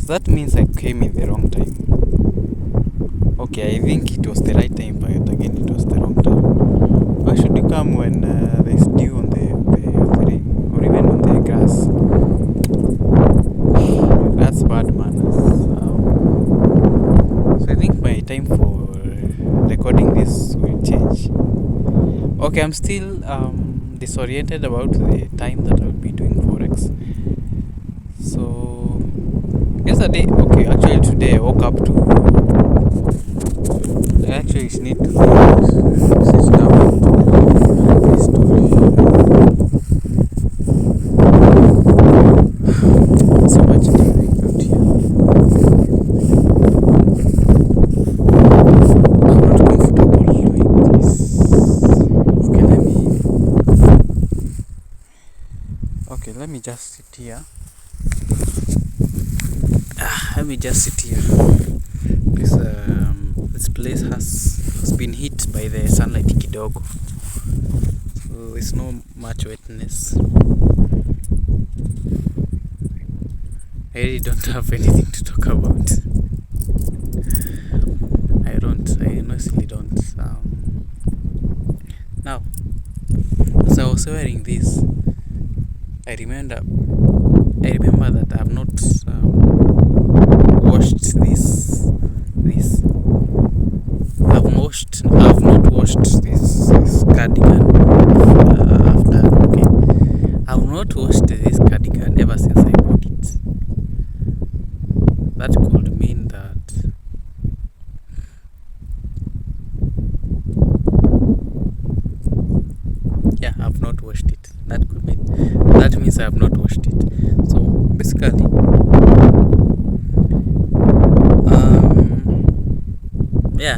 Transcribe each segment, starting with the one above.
So that means I came in the wrong time. Okay, I think it was the right time, but again it was the wrong time. Why should you come when there's dew on the rain, or even on the grass? That's bad manners. So I think my time for recording this will change. Okay, I'm still disoriented about the time that I'll be doing forex. So yesterday, okay, actually today I woke up to. I actually need to sit down this story. So much difficult here. I'm not comfortable doing this. Let me just sit here. Let me just sit here. This place has been hit by the sunlight kidogo, so there's no much wetness. I really don't have anything to talk about. I honestly don't. Now, as I was wearing this, I remember that I have not washed this. I've not washed this cardigan after. Okay, I've not washed this cardigan ever since I bought it. That could mean that I've not washed it. That means I have not washed it. So basically,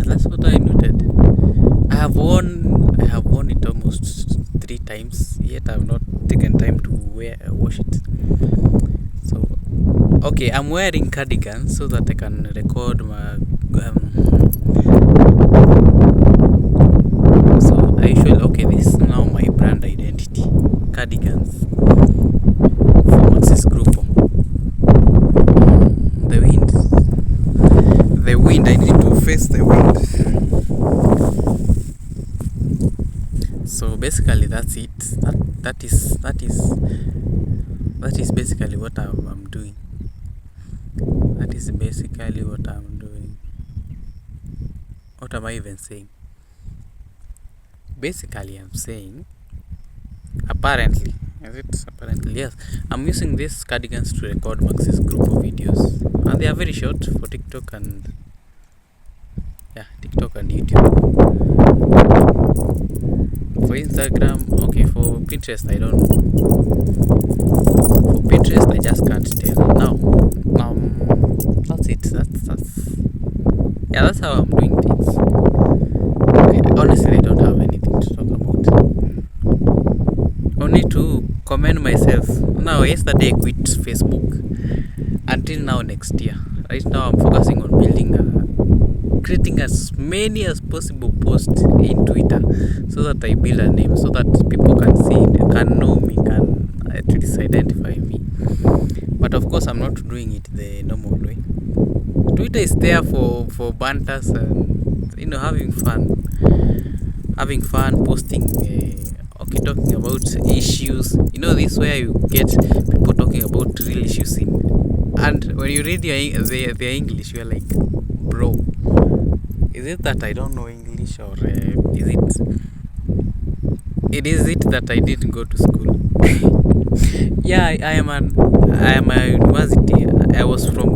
that's what I noted. I have worn it almost 3 times, yet I have not taken time to wash it. So okay, I'm wearing cardigan so that I can record my so I usually, this is now my brand identity, cardigans for Maxis Group. The wind, I need to face the wind. So basically that's it. That is basically what I'm doing. That is basically what I'm doing. What am I even saying? Basically I'm saying, apparently, yes, I'm using these cardigans to record Max's group of videos, and they are very short for TikTok and YouTube. For Instagram, for Pinterest, I don't know. For Pinterest, I just can't tell. Now, that's it. That's how I'm doing things. Okay, honestly, I don't have anything to talk about. Only to commend myself. Now, yesterday I quit Facebook. Until now, next year. Right now, I'm focusing on creating as many as possible posts in Twitter, so that I build a name, so that people can see, can know me, can at least identify me. But of course, I'm not doing it the normal way. Twitter is there for banters and having fun, posting. Talking about issues. This where you get people talking about real issues and when you read their English, you are like, bro, is it that I don't know English, or is it that I didn't go to school? I am a university. I was from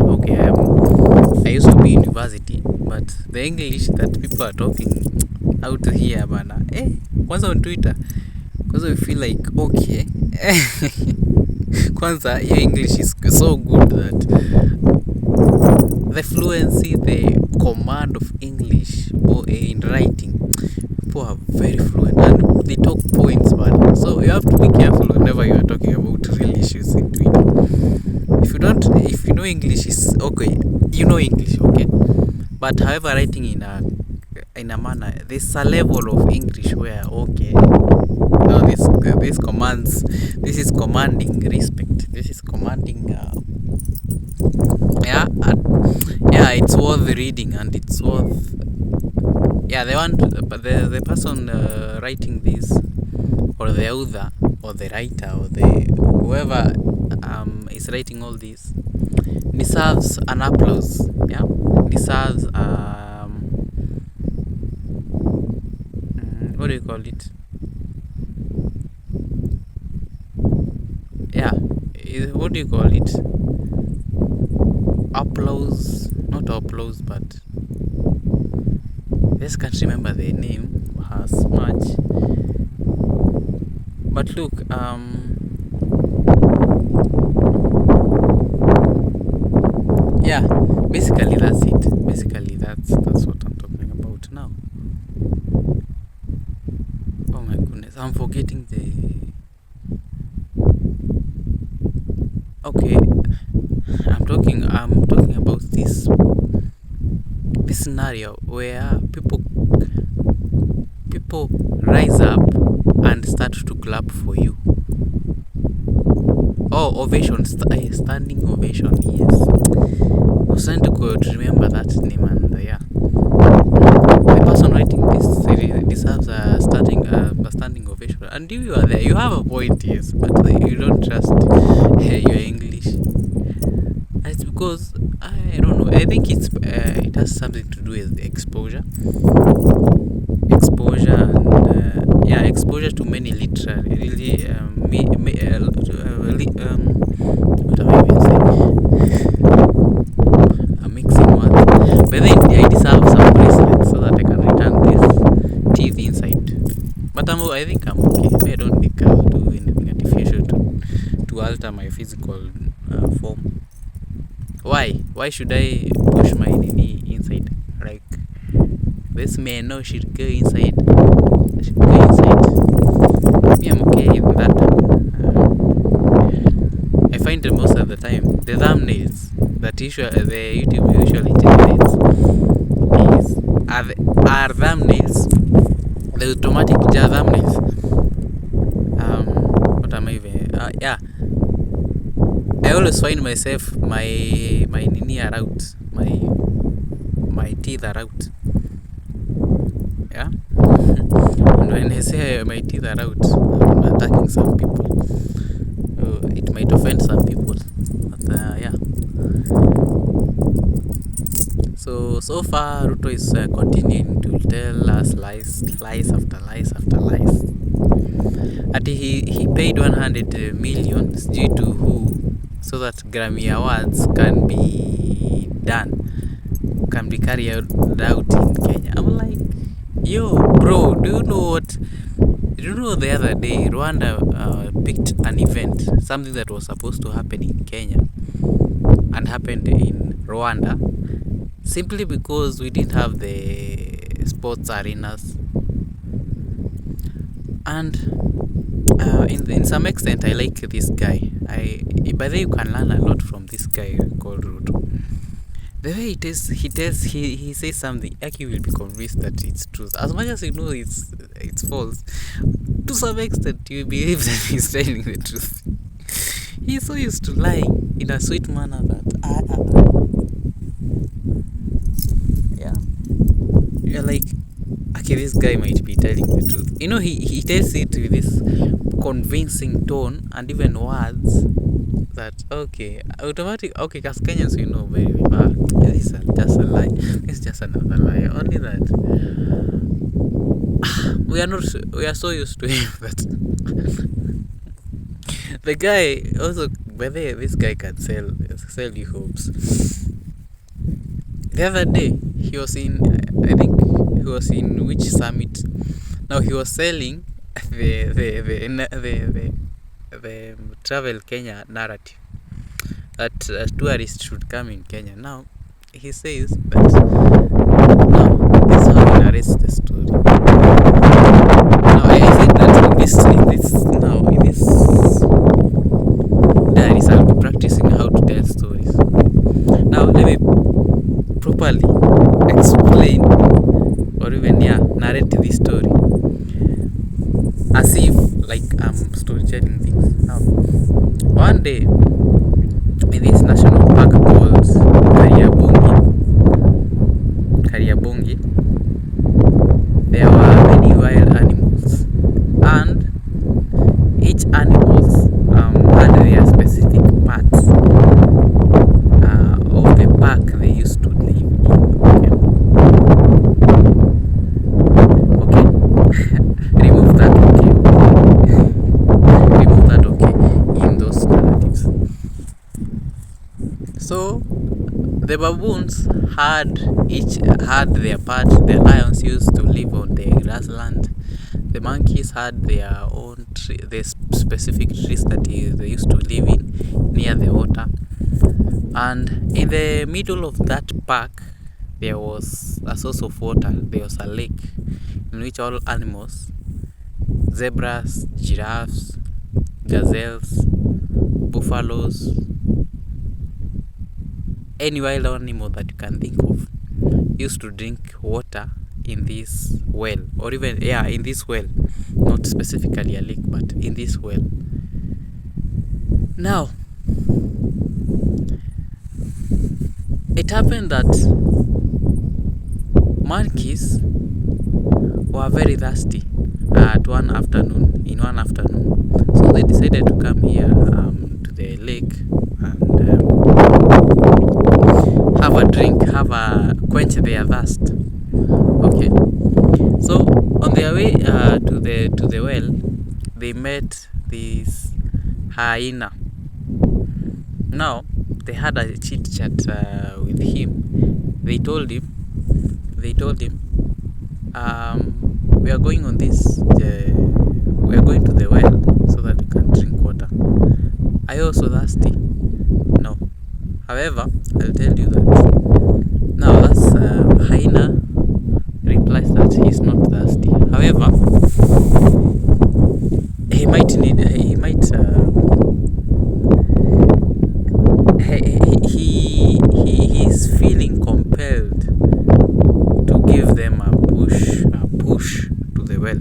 I used to be university, but the English that people are talking out here, bana, once on Twitter, because we feel like Kwanza, your English is so good that the fluency, the command of English or in writing, people are very fluent and they talk points, man. So you have to be careful whenever you are talking about real issues in Twitter. If you know English, is okay. You know English, okay. But however, writing in a manner, there's a level of English where now this is commanding respect. This is commanding Yeah, yeah, it's worth reading, and it's worth, yeah, but the person writing this, or the author, or the writer, or the whoever is writing all this, deserves an applause. Yeah, deserves what do you call it? Yeah, what do you call it? Applause, not applause, but I just can't remember the name as much. But look, yeah, basically that's it. Basically that's what I'm talking about now. Oh my goodness, I'm forgetting the. Okay, I'm talking about this scenario where people rise up and start to clap for you. Oh, ovation, standing ovation. Yes, I was trying to remember that name, and yeah, the person writing this deserves a standing ovation. And if you are there, you have a point, yes, but you don't trust your English. And it's because I don't know. I think it has something to do with the exposure, and yeah, exposure to many literary, really, what am I even saying? I'm mixing words. But then I deserve some bracelet so that I can return this teeth inside. But I think I'm okay. I don't think I'll do anything artificial to alter my physical form. Why? Why should I push my knee inside? Like, this man no should go inside. Should go inside. Me, I'm okay with that. I find that most of the time the thumbnails that the YouTube usually generates are thumbnails. The automatic thumbnails. What am I even? Yeah. I always find myself my nini are out, my teeth are out. Yeah. And when I say my teeth are out, I'm attacking some people. It might offend some people, but yeah. So far, Ruto is continuing to tell us lies after lies after lies. And he paid 100 million due to who, so that Grammy Awards can be carried out in Kenya. I'm like, yo, bro, do you know what? Do you know the other day Rwanda picked an event, something that was supposed to happen in Kenya and happened in Rwanda, simply because we didn't have the sports arenas. And in some extent, I like this guy. By the way, you can learn a lot from this guy called Ruto. The way he says something, like you will be convinced that it's truth. As much as you know it's false, to some extent you believe that he's telling the truth. He's so used to lying in a sweet manner that yeah, you're like, okay, this guy might be telling the truth. You know, he tells it with this convincing tone and even words that, okay, automatic, okay, as Kenyans we know very well, this is just a lie. This is just another lie. Only that we are so used to him that the guy also, whether this guy can sell you hopes. The other day he was in, I think he was in which summit. Now he was selling the travel Kenya narrative that tourists should come in Kenya. Now he says that now this is how he narrates the story. Now I said that in this diaries I'll be practicing how to tell stories. Now let me properly explain or even narrate this story as if like I'm storytelling things. Now one day in this national park there were many wild animals, and each animals had their specific parts of the park they used to live in. Okay, remove that. Okay, remove that. Okay, in those narratives. So the baboons each had their part. The lions used to live on the grassland. The monkeys had their own the specific trees that they used to live in near the water. And in the middle of that park, there was a source of water. There was a lake in which all animals, zebras, giraffes, gazelles, buffaloes, any wild animal that you can think of, used to drink water in this well, or even in this well, not specifically a lake, but in this well. Now it happened that monkeys were very thirsty in one afternoon. So they decided to come here to the lake and have a drink, quench their thirst. Okay. So on their way to the well, they met this hyena. Now they had a chit chat with him. They told him, we are going on this. We are going to the well so that we can drink water. Are you also thirsty? No. However, I'll tell you that now that's hyena replies that he's not thirsty. However, he's feeling compelled to give them a push to the well.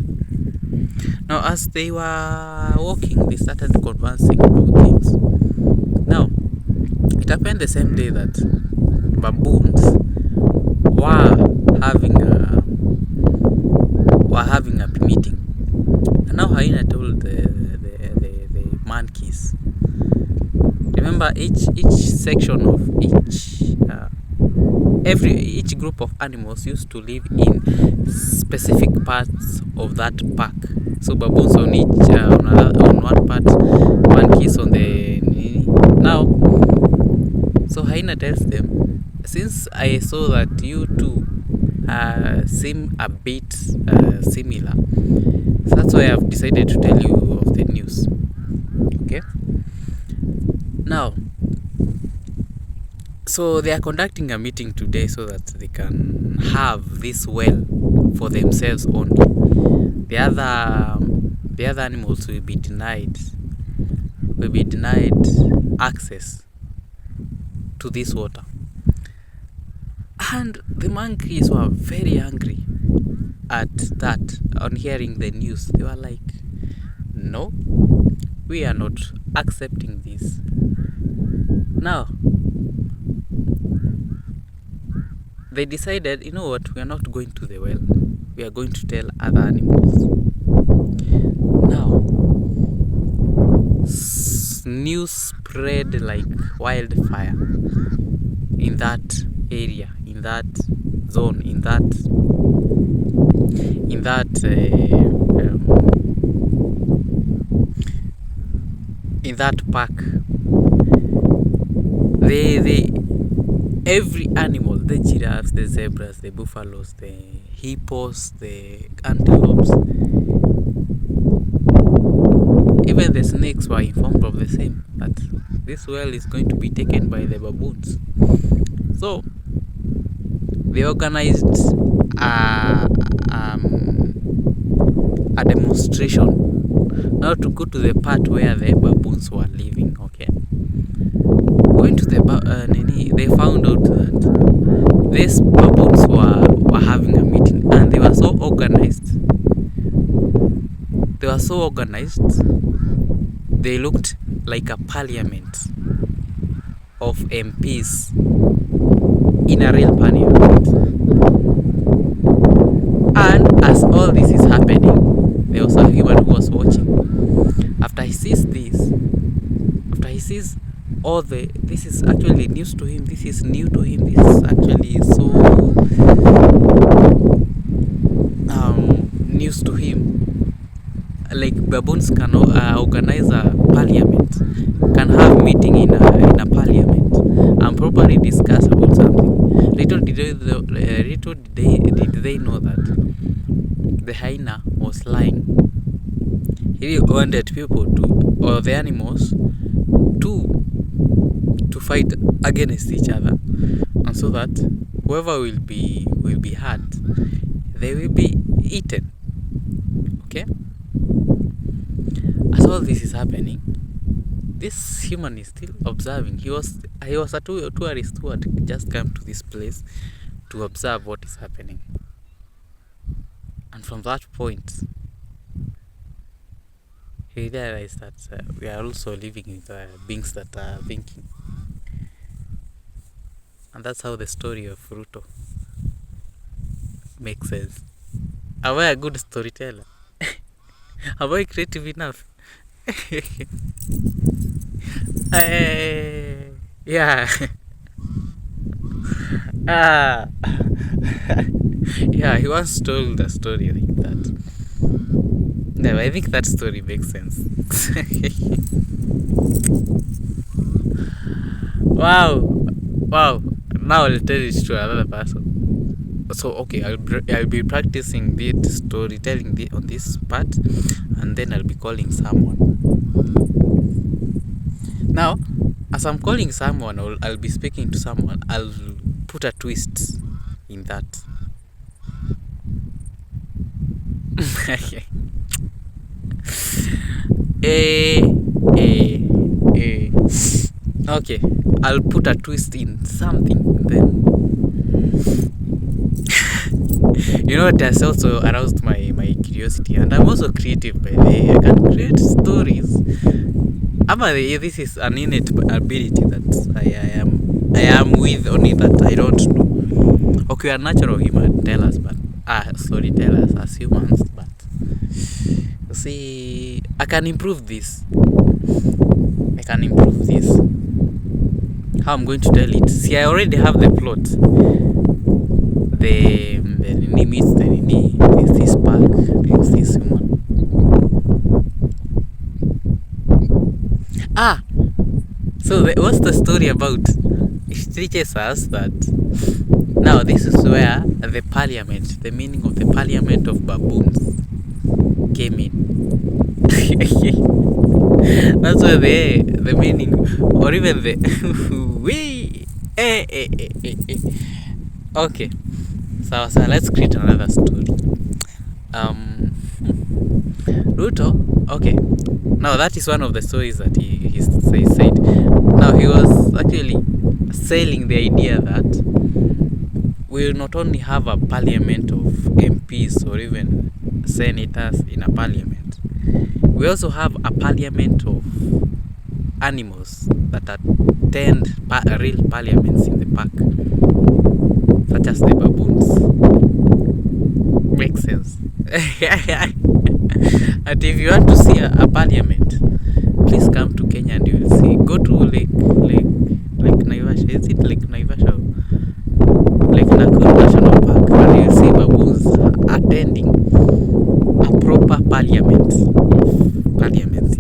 Now, as they were walking, they started conversing about things. Now, it happened the same day that baboons were having a meeting, and now hyena told the monkeys. Remember, each section of each group of animals used to live in specific parts of that park. So baboons on each on one part, monkeys on the now. So hyena tells them, since I saw that you two seem a bit similar, so that's why I've decided to tell you of the news. Okay. Now, so they are conducting a meeting today so that they can have this well for themselves only. The other animals will be denied access to this water. And the monkeys were very angry at that. On hearing the news, they were like, no, we are not accepting this. Now they decided, you know what, we are not going to the well, we are going to tell other animals. Now news spread like wildfire in that area, in that zone, in that park. Every animal, the giraffes, the zebras, the buffaloes, the hippos, the antelopes, even the snakes were informed of the same, that this well is going to be taken by the baboons. So they organized a demonstration now to go to the part where the baboons were living. Okay, going to the they found out that these baboons were having a meeting, and they were so organized. They looked like a parliament of MPs in a real parliament. And as all the this is actually news to him. This is new to him. This is actually so news to him. Like baboons can organize a parliament, can have meeting in a parliament and properly discuss about something. Little did they know that the hyena was lying. He wanted people to, or the animals, to fight against each other, and so that whoever will be hurt, they will be eaten. Okay. As all this is happening, this human is still observing. He was a tourist who had just come to this place to observe what is happening. And from that point, he realized that we are also living with beings that are thinking. And that's how the story of Ruto makes sense. Am I a good storyteller? Am I creative enough? Yeah. Ah. Yeah, he once told a story like that. No, I think that story makes sense. Wow. Now I'll tell it to another person. So okay, I'll be practicing the storytelling on this part, and then I'll be calling someone. Now, as I'm calling someone, or I'll be speaking to someone, I'll put a twist in that. Okay, I'll put a twist in something then. You know, it has also aroused my curiosity, and I'm also creative by the way. I can create stories. This is an innate ability that I am with, only that I don't know. Okay, we are natural human tellers, but storytellers as humans, but see, I can improve this. How I'm going to tell it? See, I already have the plot. The Nini meets the Nini. There's this park. There's this human. So what's the story about? It teaches us that now this is where the parliament, the meaning of the parliament of baboons came in. That's where the meaning, or even the okay. So let's create another story. Ruto. Okay. Now that is one of the stories that he said. Now he was actually selling the idea that we will not only have a parliament of MPs or even senators in a parliament, we also have a parliament of animals that attend real parliaments in the park, such as the baboons. Makes sense. And if you want to see a parliament, please come to Kenya and you will see. Go to Lake Naivasha. Is it Lake Naivasha? Lake Nakuru National Park, and you will see baboons attending a proper parliament of parliaments.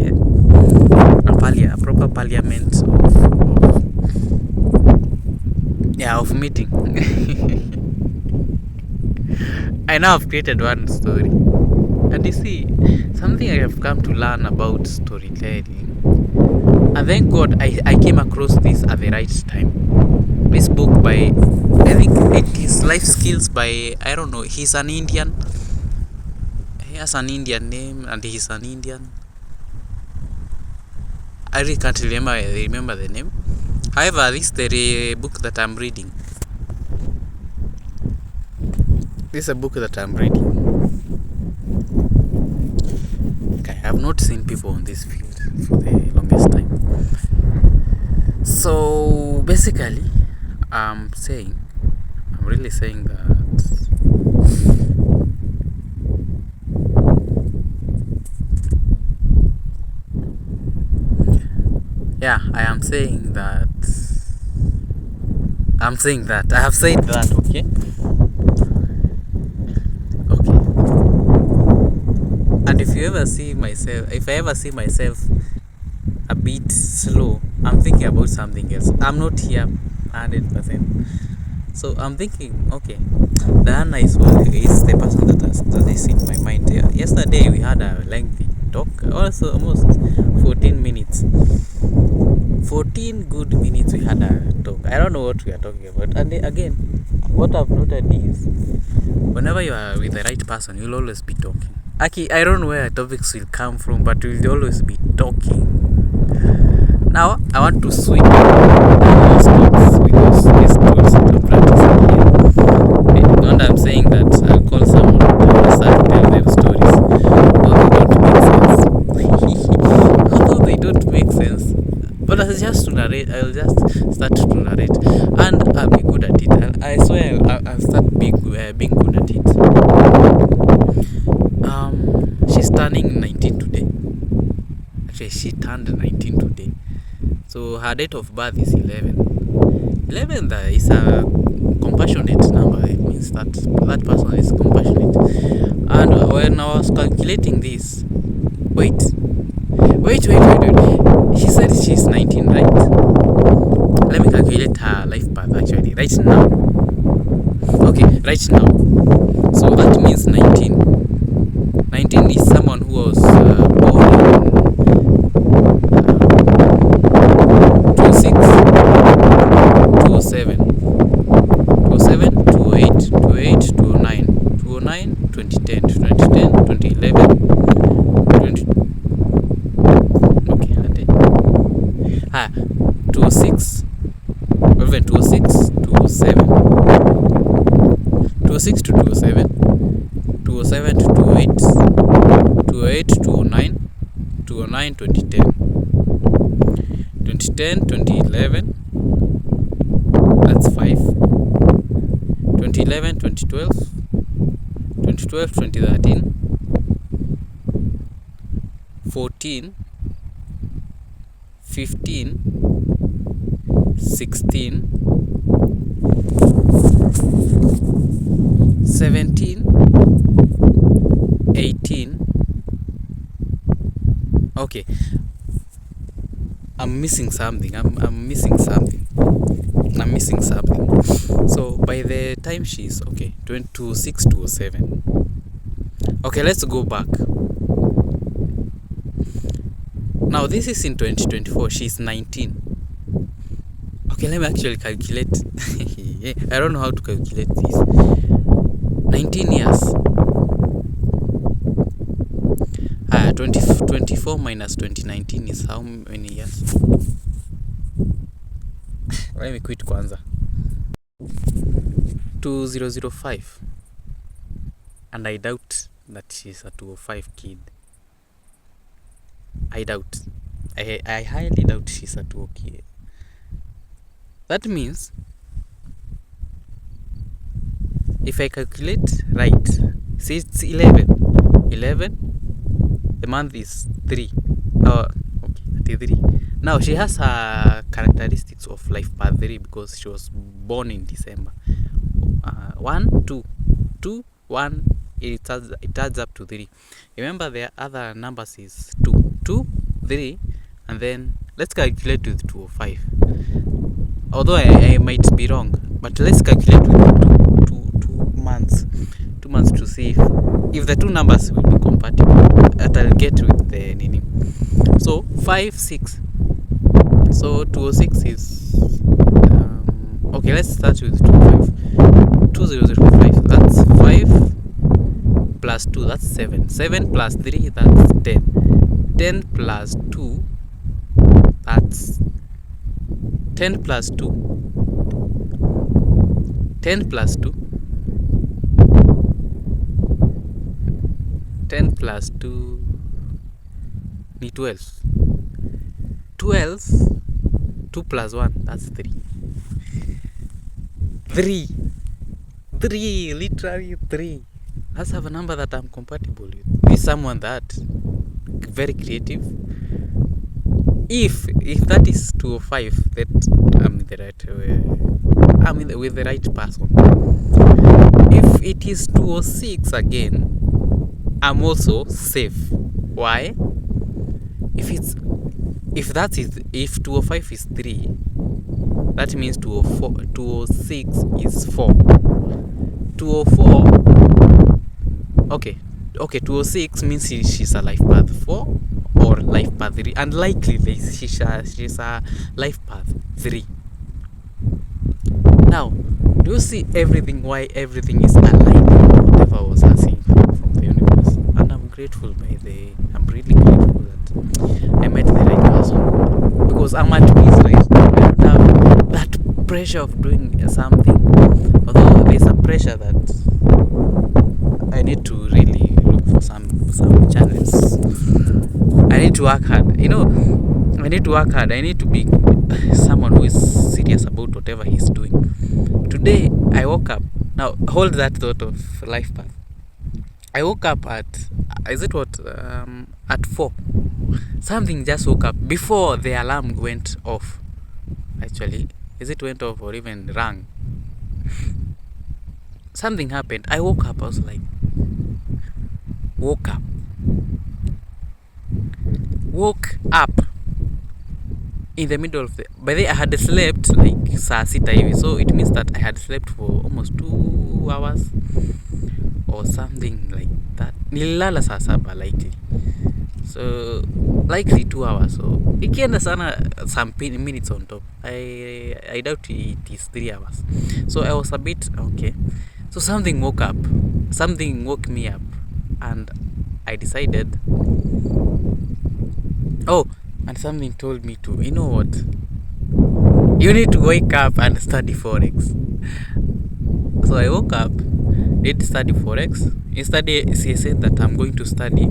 Yeah, a proper parliament of meeting. I now have created one story. And you see, something I have come to learn about storytelling. And thank God I came across this at the right time. This book by, I think it is Life Skills by, I don't know, he's an Indian. He has an Indian name and he's an Indian. I really can't remember the name. However, this is the book that I'm reading. This is a book that I'm reading. I have not seen people on this field for the longest time. So basically, I'm really saying that Yeah, I am saying that. I have said that. Okay. Okay. And if I ever see myself a bit slow, I'm thinking about something else. I'm not here 100%. So I'm thinking, okay, Diana is the person that is in my mind here. Yesterday we had a lengthy talk, also almost 14 minutes. 14 good minutes we had a talk. I don't know what we are talking about. And again, what I've noted is whenever you are with the right person, you'll always be talking. Aki, I don't know where topics will come from, but we'll always be talking. Now, I want to switch those thoughts with these tools that I'm practicing here. Okay, and I'm saying that I'll call someone and start to tell them stories. Although they don't make sense. But I'll just start to narrate. And I'll be good at it. I swear I'll start being good at it. She's turning 19 today. Actually, she turned 19 today. So her date of birth is 11. 11 is a compassionate number. It means that that person is compassionate. And when I was calculating this, wait. She said she's 19, right? Let me calculate her life path actually. Right now. Okay, right now. So that means 19. 19 is someone who was born in 26, 207, 207, 208, 208, 209, 209, 2010, 2010, 2011, 20. Okay, 206, even 206, 207, 206 to 207, 207 to 208, 208, 209, 209, 2010, 2010, 2011, that's 5, 2011, 2012, 2012, 2013, 14, 15, 16, 17, 18. Okay, I'm missing something. I'm missing something. So by the time she's okay, 26 to 7. Okay, let's go back. Now this is in 2024. She's 19. Okay, let me actually calculate. I don't know how to calculate this. 19 years. 24 minus 2019 is how many years? Let me quit kwanza. 2005. And I doubt that she's a 205 kid. I doubt. I highly doubt she's a 205 kid. That means if I calculate right, see it's 11. 11. The month is 3. Okay, 3. Now she has her characteristics of life path 3 because she was born in December. 1, 2, 2, 1. It adds up to 3. Remember the other numbers is 2, 2, 3, and then let's calculate with 205. Although I might be wrong, but let's calculate with 2 months. 2 months to see if the two numbers will be compatible. That I'll get with the nini. So 5, 6. So 206 is okay. Let's start with 25. 2005. That's 5 plus 2. That's 7. 7 plus 3. That's 10. 10 plus 2. That's 10 plus 2. 10 plus 2. 10 plus 2 ni 12. 12. 2 plus 1. That's 3. 3. 3. Literally 3. Let's have a number that I'm compatible with. Is someone that very creative, if that is 205, that I'm the right with the right person. If it is 206 again, I'm also safe. Why? If it's if 205 is 3, that means 206 is 4. 204, okay, 206 means she's a life path 4 or life path 3. Unlikely she's a life path 3. Now, do you see everything? Why everything is aligned? Whatever I was asking from the universe, and I'm really grateful that I met the right person, because I'm at peace right now. I don't have that pressure of doing something. Although there's a pressure that I need to really look for some channels. I need to work hard. I need to work hard. I need to be someone who is serious about whatever he's doing. Today, I woke up. Now, hold that thought of life path. I woke up at, at 4. Something just woke up before the alarm went off. Actually, is it went off or even rang? Something happened. I woke up. I was like, woke up in the middle of the, by the way, I had slept like saa sita hivi, so it means that I had slept for almost 2 hours or something like that. Nililala saa saba likely, so likely 2 hours. So ikienda sana some minutes on top, I doubt it is 3 hours. So I was a bit okay. So something woke me up, and I decided, and something told me to, you know what, you need to wake up and study forex. So I woke up, did study forex. Instead, she said that I'm going to study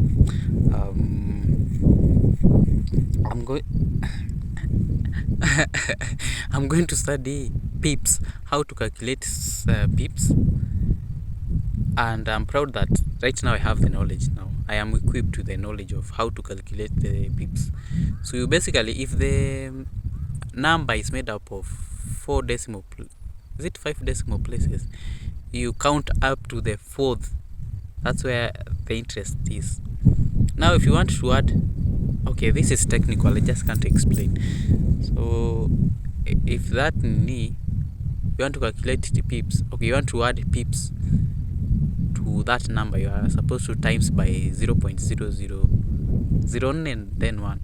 I'm going to study pips, how to calculate pips. And I'm proud that right now I have the knowledge. Now I am equipped with the knowledge of how to calculate the pips. So you basically, if the number is made up of 5 decimal places, you count up to the 4th. That's where the interest is. Now if you want to add, okay, this is technical, I just can't explain. So if that you want to calculate the pips, okay, you want to add pips to that number, you are supposed to times by 0.0001 and then 1.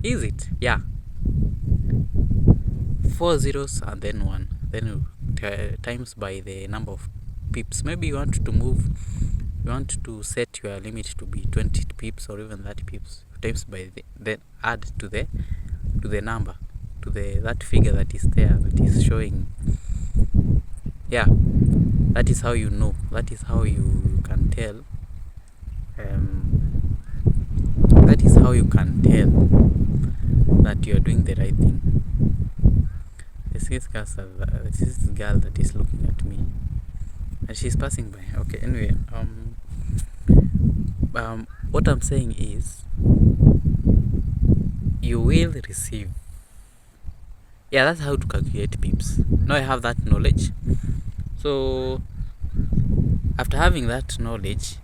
Is it? Yeah, 4 zeros and then 1, then you times by the number of pips. Maybe you want to set your limit to be 20 pips or even 30 pips, times by then add to the number, to that figure that is there, that is showing. Yeah, that is how you know, that is how you can tell, that is how you can tell that you are doing the right thing. This is girl that is looking at me and she's passing by. Okay, anyway, what I'm saying is, you will receive. Yeah, that's how to calculate pips. Now I have that knowledge. So after having that knowledge,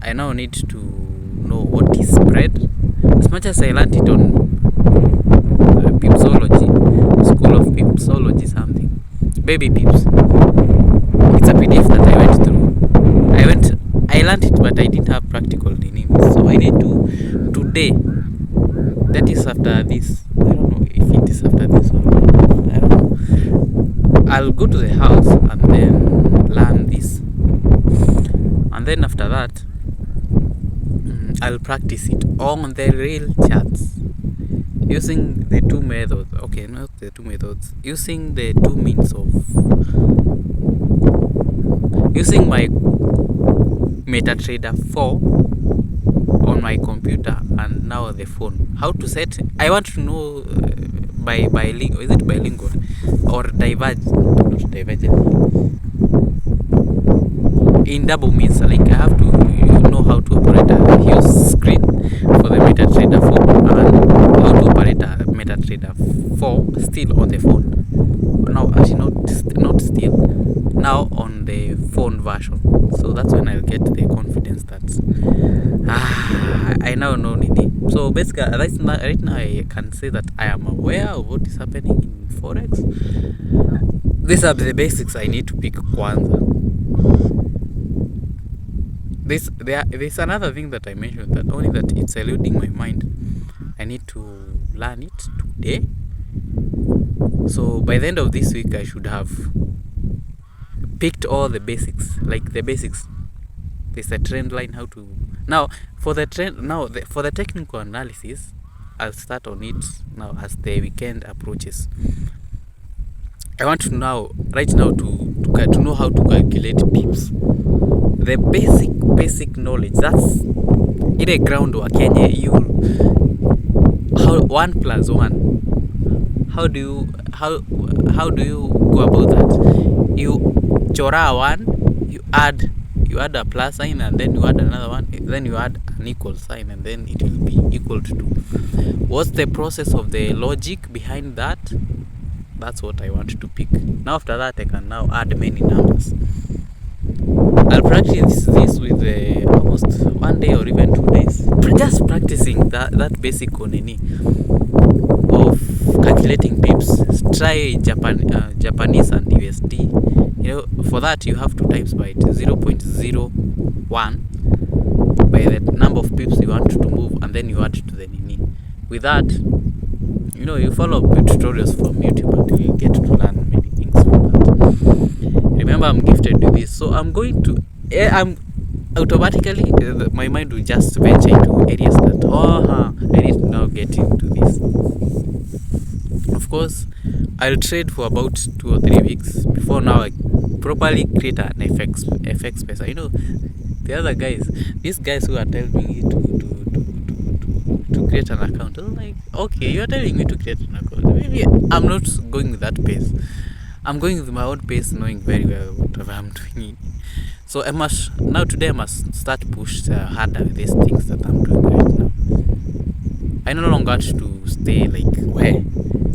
I now need to know what is spread. As much as I learned it on Pipsology, School of Pipsology something, baby pips. It's a PDF that I went through. I learned it, but I didn't have practical in it. So I need to today. That is after this. I don't know if it is after this or not. I don't know. I'll go to the house and then learn this, and then after that, I'll practice it on the real charts using the 2 methods. Okay, not the 2 methods. Using the 2 means of using my MetaTrader 4 on my computer and now the phone. How to set? I want to know bilingual. Is it bilingual or divergent? Not divergent. In double means, like I have to know how to operate a huge screen for the MetaTrader 4. still on the phone. No, actually not still. Now on the phone version. So that's when I'll get the confidence that I now know Nini. So basically, right now I can say that I am aware of what is happening in Forex. These are the basics I need to pick kwanza. There's another thing that I mentioned, that only that it's eluding my mind. I need to learn it today. So by the end of this week, I should have picked all the basics, like the basics. There's a trend line, how to now for the for the technical analysis. I'll start on it now as the weekend approaches. I want to right now to know how to calculate pips. The basic knowledge. That's in a groundwork. Kenya, how 1 plus 1. How do you go about that? You chora 1, you add a plus sign, and then you add another one, then you add an equal sign, and then it will be equal to 2. What's the process of the logic behind that? That's what I want to pick. Now after that, I can now add many numbers. I'll practice this with almost 1 day or even 2 days. Just practicing that basic konini of calculating pips. Try Japanese and USD. For that you have to times by 0.01 by the number of pips you want to move, and then you add to the nini. With that, you follow tutorials from YouTube and you get to learn many things from that. Remember, I'm gifted with this, so I'm automatically my mind will just venture into areas that I need to now get into this. Of course, I'll trade for about 2 or 3 weeks before now I properly create an FX pesa. The other guys, these guys who are telling me to create an account, I'm like, okay, you're telling me to create an account. Maybe I'm not going with that pace. I'm going with my own pace, knowing very well whatever I'm doing. So today I must start push harder with these things that I'm doing right now. I no longer want to stay like where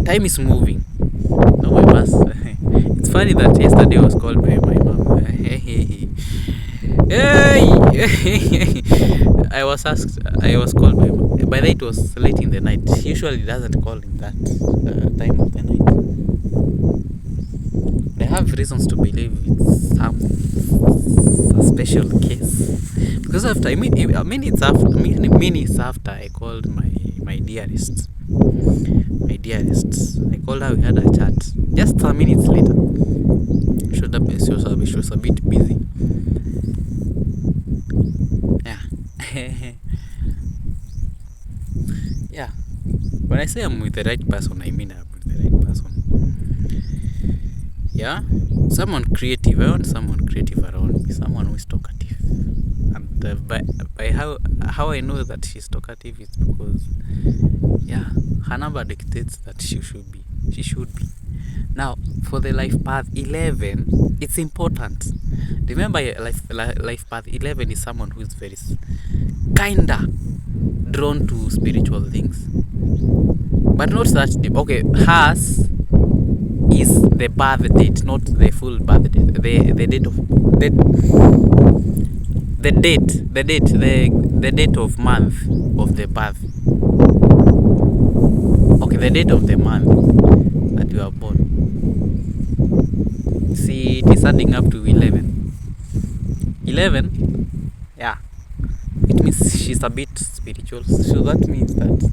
time is moving. No, I must. It's funny that yesterday I was called by my mom. Hey. I was called by mom. By the way, it was late in the night. She usually doesn't call in that time of the night. I have reasons to believe it's some special case, because after minutes after I called my dearest. I called her, we had a chat. Just some minutes later, she was a bit busy. Yeah. Yeah. When I say I'm with the right person, I mean I'm with the right person. Yeah. Someone creative. I want someone creative around me. Someone who is talkative. And by how I know that she's talkative is because, her number dictates that she should be. Now, for the life path 11, it's important. Remember, life path 11 is someone who is very kinda drawn to spiritual things, but not that deep. Okay, hers is the birth date, not the full birth date. The date of the date of month of the birth. Okay, the date of the month that you are born. See, it is adding up to 11. 11? Yeah. It means she's a bit spiritual. So that means that,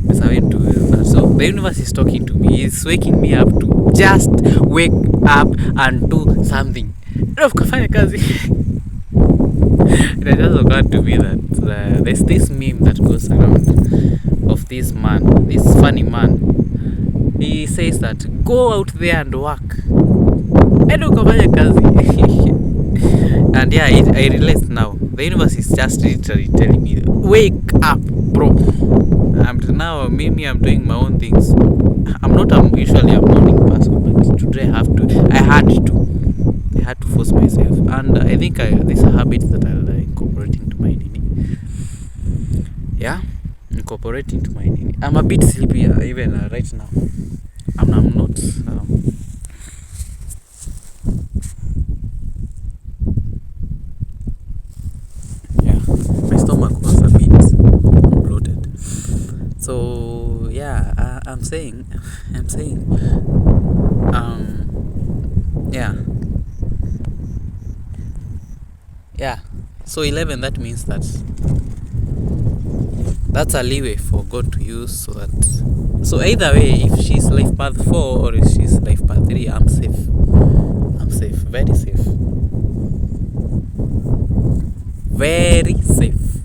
it's a way to that. So the universe is talking to me. It's waking me up to just wake up and do something. Kafanya kazi. It just occurred to me that there's this meme that goes around of this funny man. He says that go out there and work. Kafanya kazi. And I realized now the universe is just literally telling me, wake up, bro. And now maybe I'm doing my own things. I'm not usually a morning person, but today I had to force myself, and I think this is a habit that I'll incorporate into my daily. Yeah. incorporate into my nini. I'm a bit sleepy even right now. I'm not. Yeah, my stomach was a bit bloated. So yeah, I'm saying, yeah, yeah. So 11. That means that's a leeway for God to use, so that, so either way, if she's life path 4 or if she's life path 3, I'm safe. I'm safe, very safe, very safe,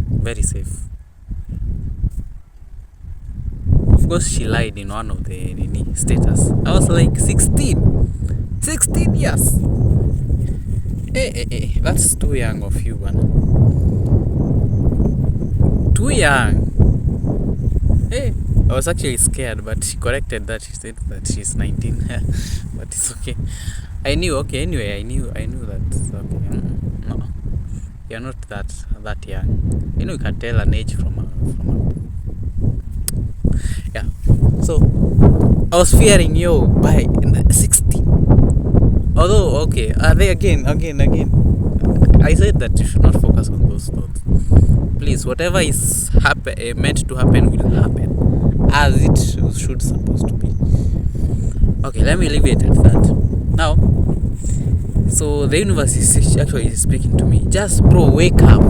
very safe. Of course, she lied in one of the status. I was like 16 years. Hey, that's too young of you, man. Too young. Hey, I was actually scared, but she corrected that. She said that she's 19, but it's okay. I knew. Okay, anyway, I knew that. Okay, no, you're not that young. You can tell an age from yeah. So I was fearing you by 16. Although, okay, they again. I said that you should not focus on those thoughts. Please, whatever is meant to happen will happen as it should supposed to be. Okay, let me leave it at that. Now, so the universe is actually speaking to me. Just bro, wake up.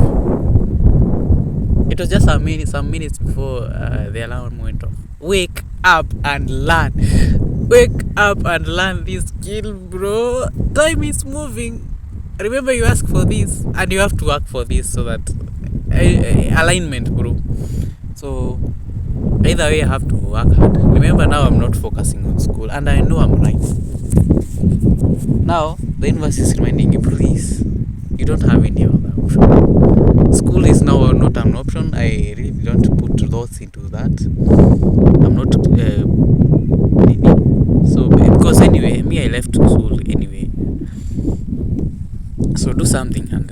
It was just some minutes before the alarm went off. Wake up and learn. Wake up and learn this skill, bro. Time is moving. Remember, you ask for this, and you have to work for this, so that alignment, bro. So either way, I have to work hard. Remember, now I'm not focusing on school, and I know I'm right. Now the universe is reminding you, please, you don't have any other option. School is now not an option. I really don't put thoughts into that. I'm not so, because anyway, me, I left school anyway. So do something and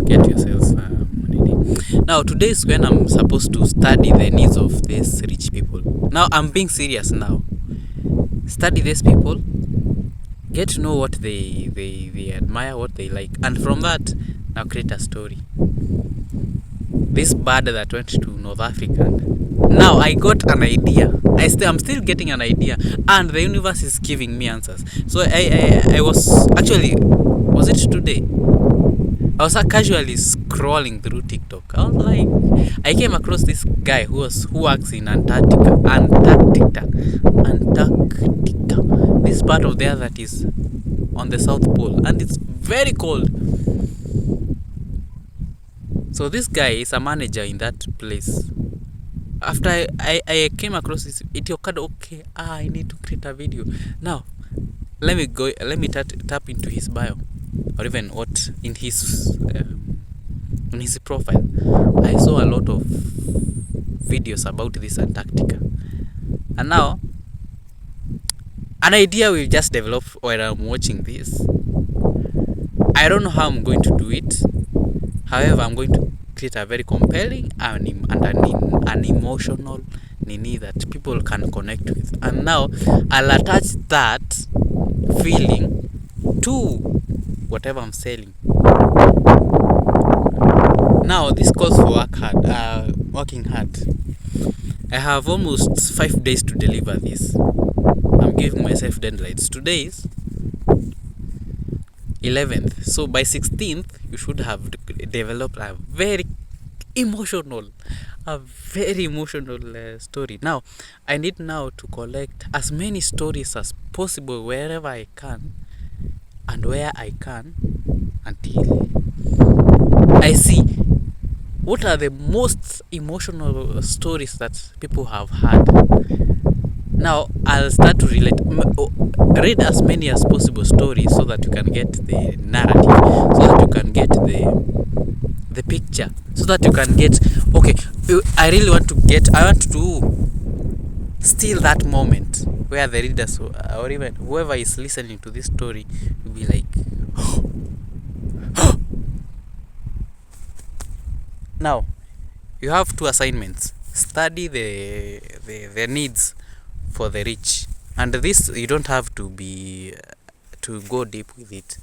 get yourselves money. Now today is when I'm supposed to study the needs of these rich people. Now I'm being serious now. Study these people, get to know what they admire, what they like, and from that, now create a story. This bird that went to North Africa. Now I got an idea. I'm still getting an idea, and the universe is giving me answers. So I was actually, was it today? I was casually scrolling through TikTok. I was like, I came across this guy who works in Antarctica. This part of there that is on the South Pole, and it's very cold. So this guy is a manager in that place. After I came across this, it occurred, okay, I need to create a video. Now, let me tap into his bio, or even what in his profile. I saw a lot of videos about this Antarctica, and now an idea will just develop while I'm watching this. I don't know how I'm going to do it. However, I'm going to create a very compelling and an emotional nini that people can connect with. And now I'll attach that feeling to whatever I'm selling. Now this calls for working hard. I have almost 5 days to deliver this. I'm giving myself deadlines. Today is 11th, so by 16th you should have developed a very emotional story. Now I need now to collect as many stories as possible wherever I can and where I can, until I see what are the most emotional stories that people have had. Now I'll start to read as many as possible stories, so that you can get the narrative, so that you can get the picture, so that you can get, okay, I want to steal that moment where the readers or even whoever is listening to this story will be like, now you have two assignments. Study the needs for the rich, and this you don't have to be to go deep with it.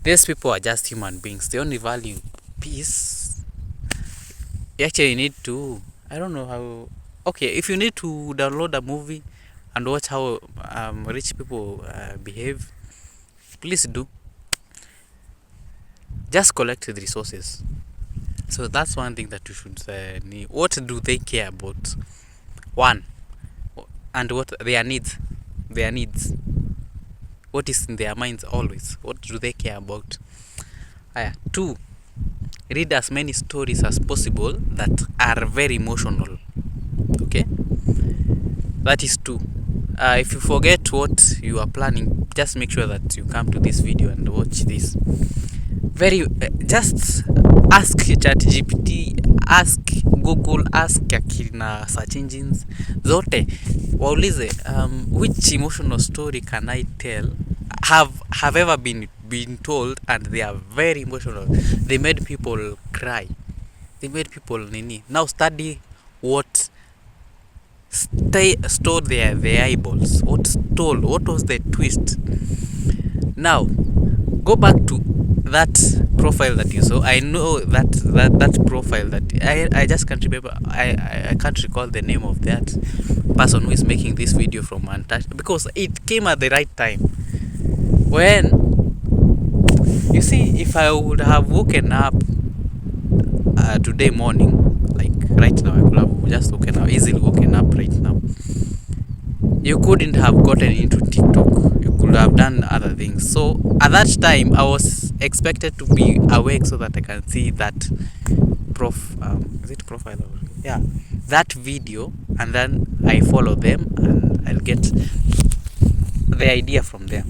These people are just human beings. They only value peace. You actually need to, I don't know how. Okay, if you need to download a movie and watch how rich people behave, please do. Just collect the resources. So that's one thing that you should need. What do they care about? One, and what their needs. Their needs. What is in their minds always? What do they care about? Two, read as many stories as possible that are very emotional. Okay, that is two. If you forget what you are planning, just make sure that you come to this video and watch this. Just ask ChatGPT, ask Google, ask akina search engines zote, waulize which emotional story can I tell have ever been told, and they are very emotional. They made people cry. They made people nini. Now study what stole their eyeballs. What was the twist? Now go back to that profile that you saw. I know that profile that I just can't remember. I can't recall the name of that person who is making this video from Untouched, because it came at the right time. When you see, if I would have woken up today morning, like right now, I could have just woken up, easily woken up right now. You couldn't have gotten into TikTok. You could have done other things. So at that time, I was expected to be awake so that I can see that is it profile? Yeah, that video, and then I follow them and I'll get the idea from there.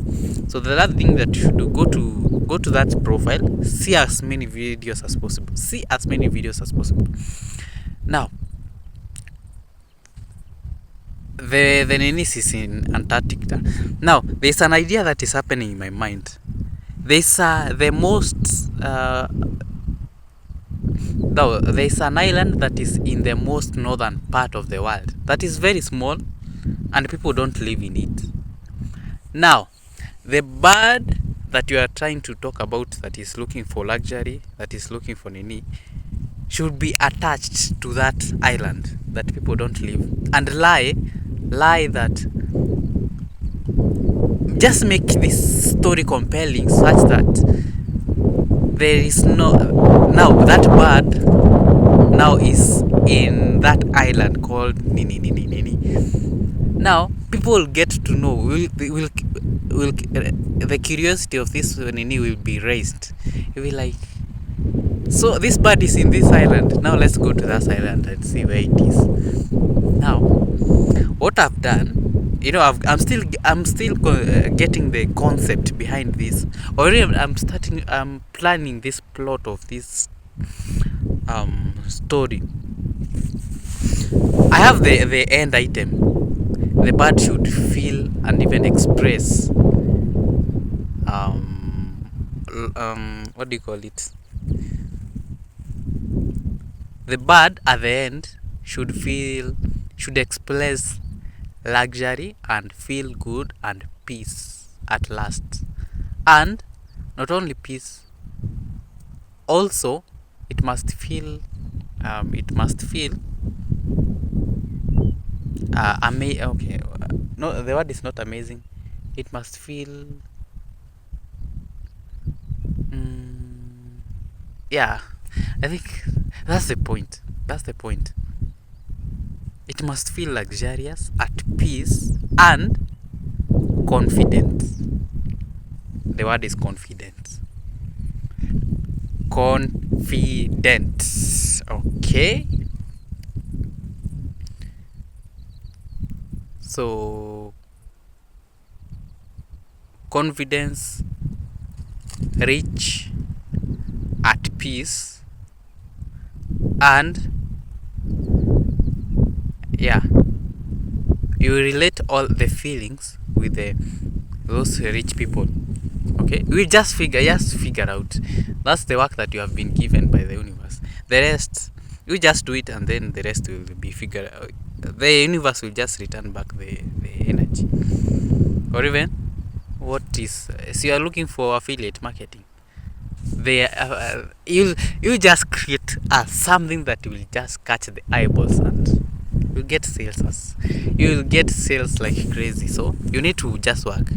So the other thing that you should do, go to that profile, see as many videos as possible. Now, the Nenis is in Antarctica. Now, there's an idea that is happening in my mind. There's there's an island that is in the most northern part of the world. That is very small, and people don't live in it. Now, the bird that you are trying to talk about, that is looking for luxury, that is looking for nini, should be attached to that island that people don't live, and lie that, just make this story compelling such that there is no, now that bird now is in that island called nini. Now people will get to know, the curiosity of this nini will be raised. You'll be like, so this bird is in this island, now let's go to that island and see where it is. Now what I've done, I'm still getting the concept behind this. Already I'm planning this plot of this story. I have the end item. The bird should feel and even express what do you call it? The bird at the end should express luxury and feel good and peace at last. And not only peace, also it must feel okay, no, the word is not amazing. It must feel yeah, I think that's the point. It must feel luxurious, at peace, and confident. The word is confident. Okay. So confidence, rich, at peace, and yeah, you relate all the feelings with those rich people. Okay, we just figure out. That's the work that you have been given by the universe. The rest, You just do it, and then the rest will be figured out. The universe will just return back the energy. Or even, what is, so you are looking for affiliate marketing, they you just create something that will just catch the eyeballs, and you'll get sales you'll get sales like crazy. So you need to just work.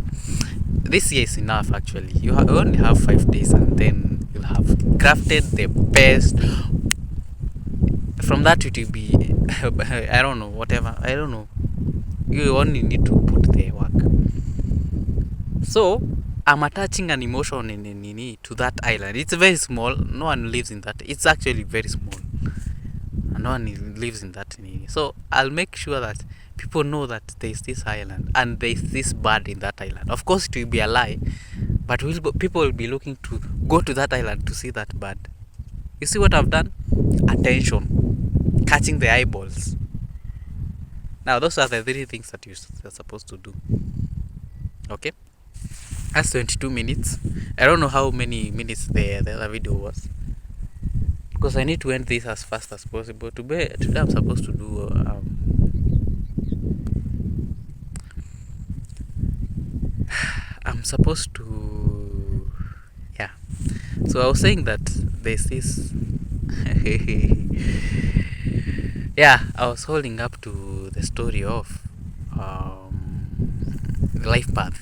This year is enough. Actually, you only have 5 days, and then you'll have crafted the best. From that, it will be I don't know, whatever, I don't know. You only need to put the work. So I'm attaching an emotion to that island. It's very small. No one lives in that. It's actually very small, and no one lives in that. So I'll make sure that people know that there's this island and there's this bird in that island. Of course, it will be a lie, but people will be looking to go to that island to see that bird. You see what I've done? Attention, catching the eyeballs. Now those are the 3 things that you're supposed to do. Okay. That's 22 minutes. I don't know how many minutes the other video was, because I need to end this as fast as possible. Today I'm supposed to do I'm supposed to, yeah. So I was saying that there's this yeah, I was holding up to the story of life path.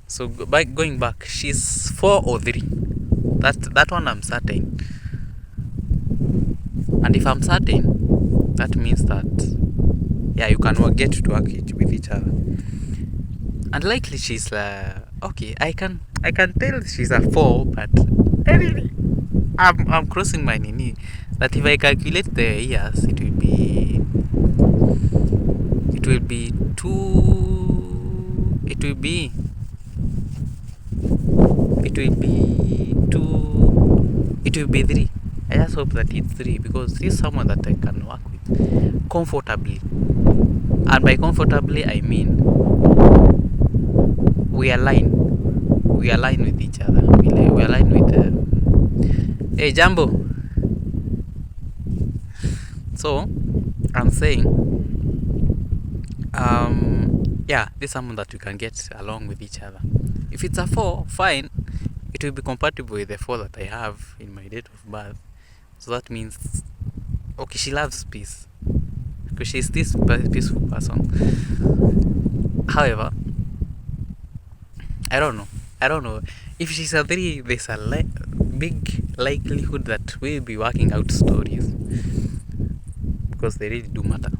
So going back, she's 4 or 3. That one I'm certain. And if I'm certain, that means that, yeah, you can get to work with each other. And likely she's okay. I can tell she's a 4, but I'm crossing my knee that if I calculate the years, it will be two. It will be two. It will be 3. I just hope that it's 3, because this is someone that I can work with comfortably. And by comfortably, I mean we align with each other. We align with hey Jambo. So I'm saying yeah, this is someone that you can get along with each other. If it's a 4, fine, it will be compatible with the 4 that I have in my date of birth. So that means, okay, she loves peace, because she's this peaceful person. However, I don't know if she's a 3. There's a big likelihood that we'll be working out stories, because they really do matter.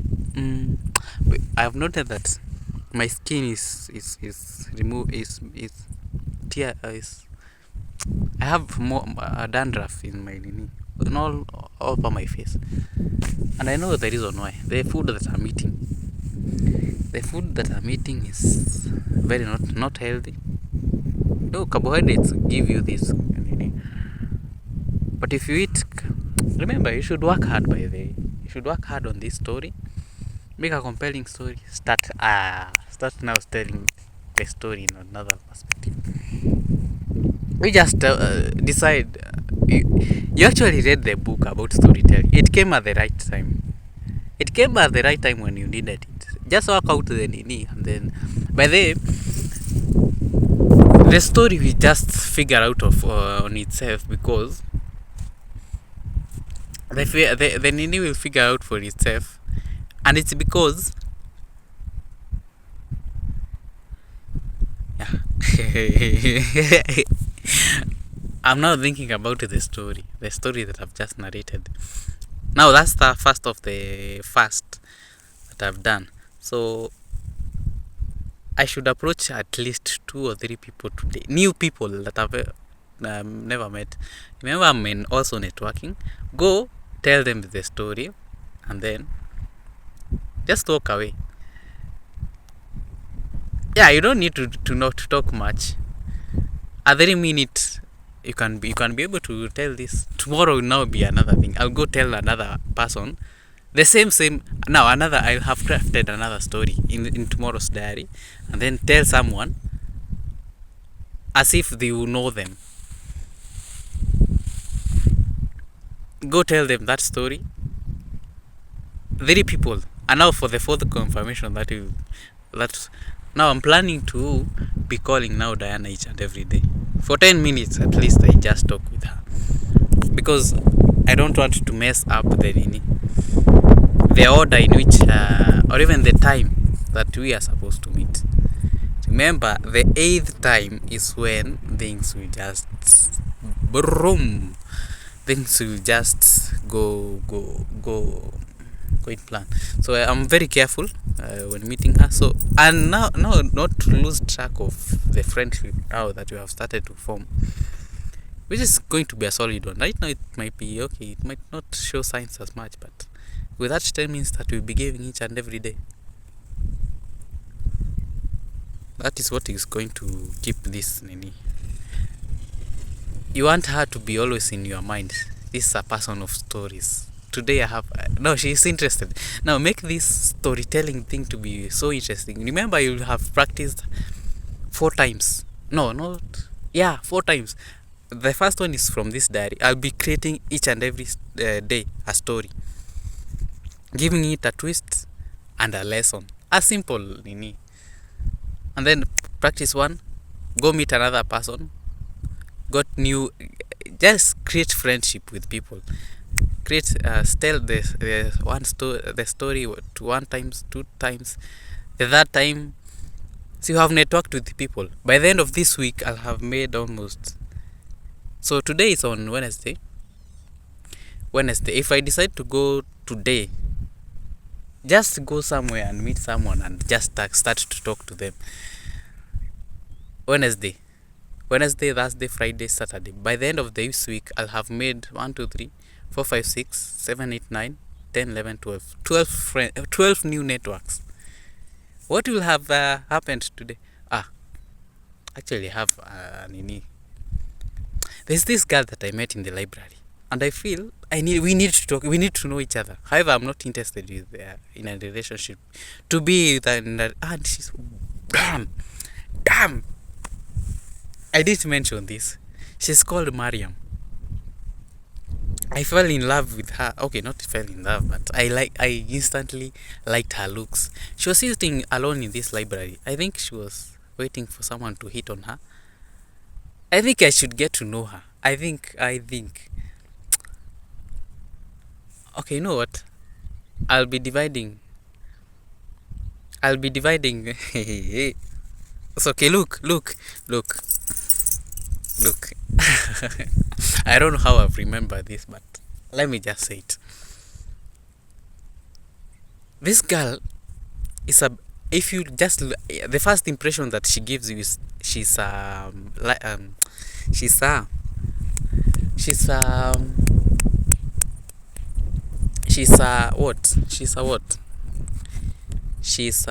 I've noted that my skin is removed is tear is I have more dandruff in my knee, in all over my face, and I know the reason why. The food that I'm eating is very not healthy. No, carbohydrates give you this, but if you eat, remember, you should work hard. By the way, you should work hard on this story. Make a compelling story. Start now telling the story in another perspective. We just decide. You actually read the book about storytelling. It came at the right time. It came at the right time when you needed it. Just work out the nini, and then by the story will just figure out on itself, because the nini will figure out for itself, and it's because I'm now thinking about the story that I've just narrated. Now that's the first of the first that I've done. So I should approach at least 2 or 3 people today, new people that I've never met. Remember, I'm also networking. Go tell them the story, and then just walk away. Yeah, you don't need to not talk much. At 3 minutes, you can be able to tell this. Tomorrow will now be another thing. I'll go tell another person the same. Now I'll have crafted another story in tomorrow's diary, and then tell someone as if they will know them. Go tell them that story. 3 people. And now for the fourth confirmation that now I'm planning to be calling now Diana each and every day. For 10 minutes at least I just talk with her. Because I don't want to mess up the order in which or even the time that we are supposed to meet. Remember, the 8th time is when things will just boom. Things will just go in plan. So I'm very careful when meeting her. So and now not to lose track of the friendship now that we have started to form, which is going to be a solid one. Right now it might be okay. It might not show signs as much, but with that 10 means that we'll be giving each and every day. That is what is going to keep this Nini. You want her to be always in your mind. This is a person of stories. Today I have no, she is interested. Now make this storytelling thing to be so interesting. Remember, you have practiced 4 times. No, not 4 times. The first one is from this diary. I'll be creating each and every day a story, giving it a twist and a lesson. A simple Nini. And then practice one. Go meet another person. Got new. Just create friendship with people. Create tell the story to 1 times, 2 times, the third time. So you have networked with the people. By the end of this week, I'll have made almost. So today is on Wednesday. If I decide to go today, just go somewhere and meet someone and just start to talk to them. Wednesday, Thursday, Friday, Saturday. By the end of this week, I'll have made 1, 2, 3, 4, 5, 6, 7, 8, 9, 10, 11, 12. 12 new networks. What will have happened today? Actually I have Nini. There's this girl that I met in the library, and I feel we need to talk. We need to know each other. However, I'm not interested with in a relationship to be and she's damn. I didn't mention this. She's called Mariam. I fell in love with her. Okay, not fell in love, but I instantly liked her looks. She was sitting alone in this library. I think she was waiting for someone to hit on her. I think I should get to know her. I think. Okay, you know what? I'll be dividing. It's okay. Look. I don't know how I've remembered this, but let me just say it. This girl is if you just the first impression that she gives you is she's a what? She's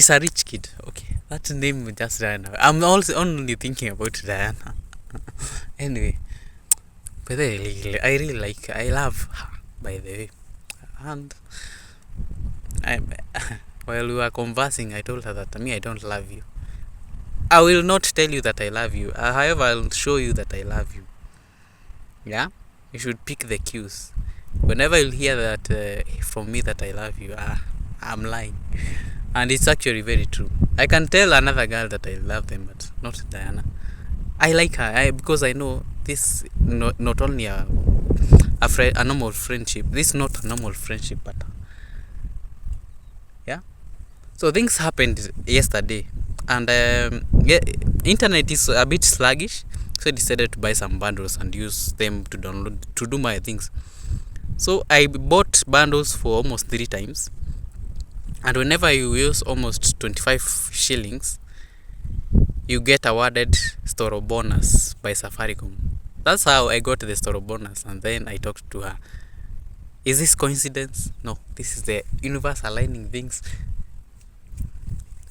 a rich kid. Okay, that name just ran away. I'm also only thinking about Diana. Anyway, but I really like her. I love her, by the way. And while we were conversing, I told her that I don't love you. I will not tell you that I love you. However, I'll show you that I love you. Yeah? You should pick the cues. Whenever you hear that from me that I love you, I'm lying. And it's actually very true. I can tell another girl that I love them, but not Diana. I like her because I know this not only a normal friendship. This is not a normal friendship, but yeah. So things happened yesterday, and internet is a bit sluggish, so I decided to buy some bundles and use them to download to do my things. So I bought bundles for almost 3 times, and whenever you use almost 25 shillings, you get awarded Storie bonus by Safaricom. That's how I got the Storie bonus, and then I talked to her. Is this coincidence? No, this is the universe aligning things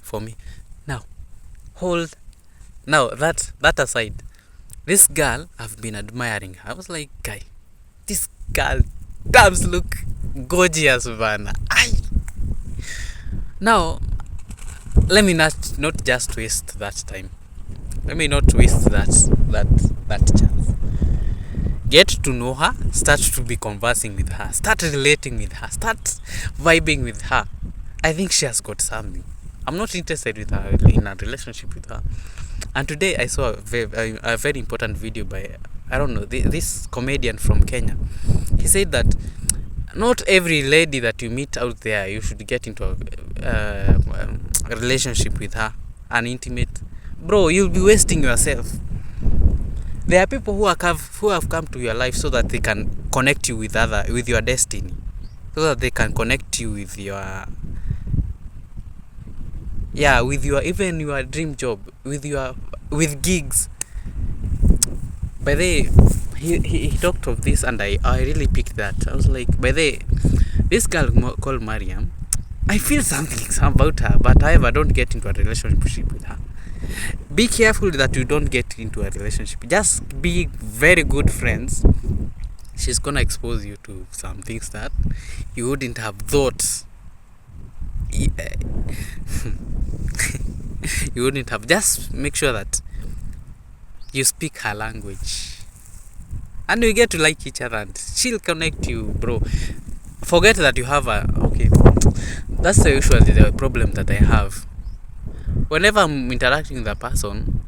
for me. Now, that aside, this girl, I've been admiring her. I was like, guy, this girl does look gorgeous, Vanna. Now, let me not just waste that time. Let me not waste that chance. Get to know her, start to be conversing with her, start relating with her, start vibing with her. I think she has got something. I'm not interested with her in a relationship with her. And today I saw a very important video by, I don't know, this comedian from Kenya. He said that not every lady that you meet out there you should get into a relationship with her, an intimate. Bro, you'll be wasting yourself. There are people who have come to your life so that they can connect you with your destiny, so that they can connect you with your even your dream job, with gigs. By the way, he talked of this, and I really picked that. I was like, by the way, this girl called Mariam, I feel something about her, but I don't get into a relationship with her. Be careful that you don't get into a relationship. Just be very good friends. She's gonna expose you to some things that you wouldn't have thought. You wouldn't have. Just make sure that you speak her language, and you get to like each other, and she'll connect you, bro. Forget that you have that's usually the problem that I have. Whenever I'm interacting with a person,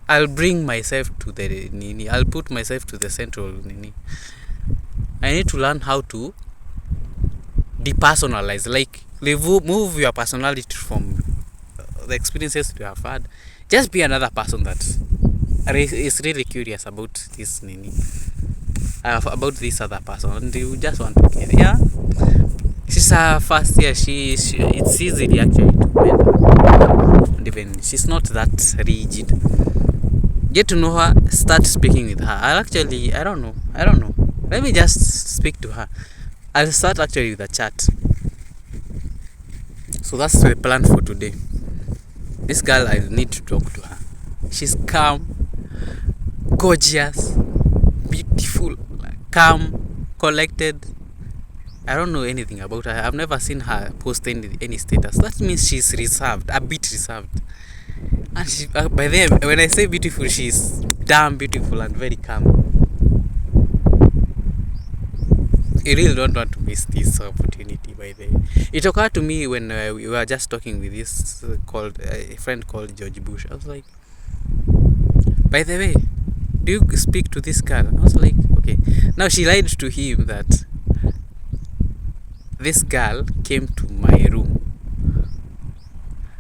I'll bring myself to the nini. I'll put myself to the central nini. I need to learn how to depersonalize, like move your personality from the experiences you have had. Just be another person that is really curious about this nini, about this other person, and you just want to get, yeah. She's a first year. It's easily actually to bend her. And even she's not that rigid. Get to know her, start speaking with her. I don't know. Let me just speak to her. I'll start actually with a chat. So that's the plan for today. This girl, I need to talk to her. She's calm, gorgeous, beautiful, calm, collected. I don't know anything about her. I've never seen her post any status. That means she's reserved, a bit reserved. And she, by then, when I say beautiful, she's damn beautiful and very calm. You really don't want to miss this opportunity, by the way. It occurred to me when we were just talking with this a friend called George Bush. I was like, by the way, do you speak to this girl? I was like, okay. Now she lied to him that this girl came to my room.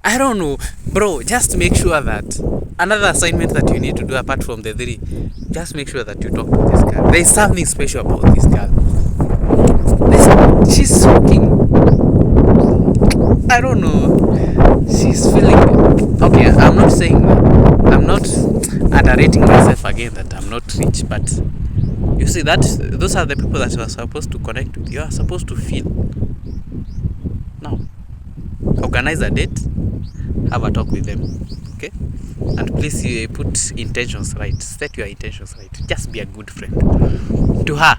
I don't know, bro. Just make sure that another assignment that you need to do apart from the 3, just make sure that you talk to this girl. There's something special about this girl. She's fucking, I don't know. She's feeling okay. I'm not saying that. I'm not underrating myself again that I'm not rich, but you see that those are the people that you are supposed to connect with. You are supposed to feel. Now, organize a date, have a talk with them, okay? And please put intentions right. Set your intentions right. Just be a good friend to her,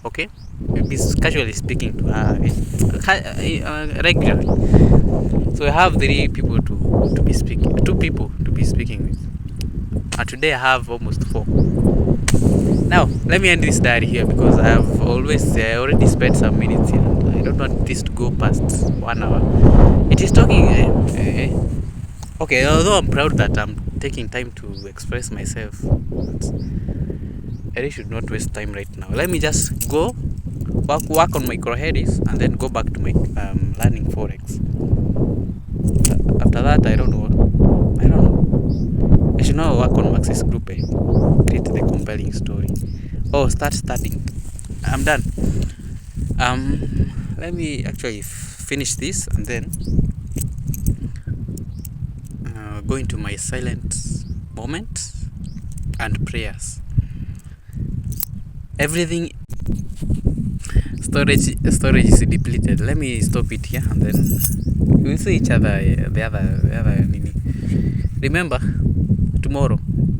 okay? Be casually speaking to her regularly. So I have 3 people to be speaking, 2 people to be speaking with, and today I have almost 4. Now let me end this diary here because I already spent some minutes here. I don't want this to go past 1 hour. It is talking. Okay, although I'm proud that I'm taking time to express myself, I really should not waste time right now. Let me just go work on my Croheris and then go back to my learning Forex. After that, I don't know. I should now work on Maxis Group, create the compelling story. Start studying. I'm done. Let me actually finish this and then go into my silent moment and prayers. Everything storage is depleted. Let me stop it here and then we'll see each other the other mini. Remember tomorrow.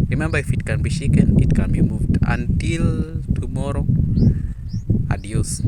Remember, if it can be shaken, it can be moved. Until tomorrow, adios.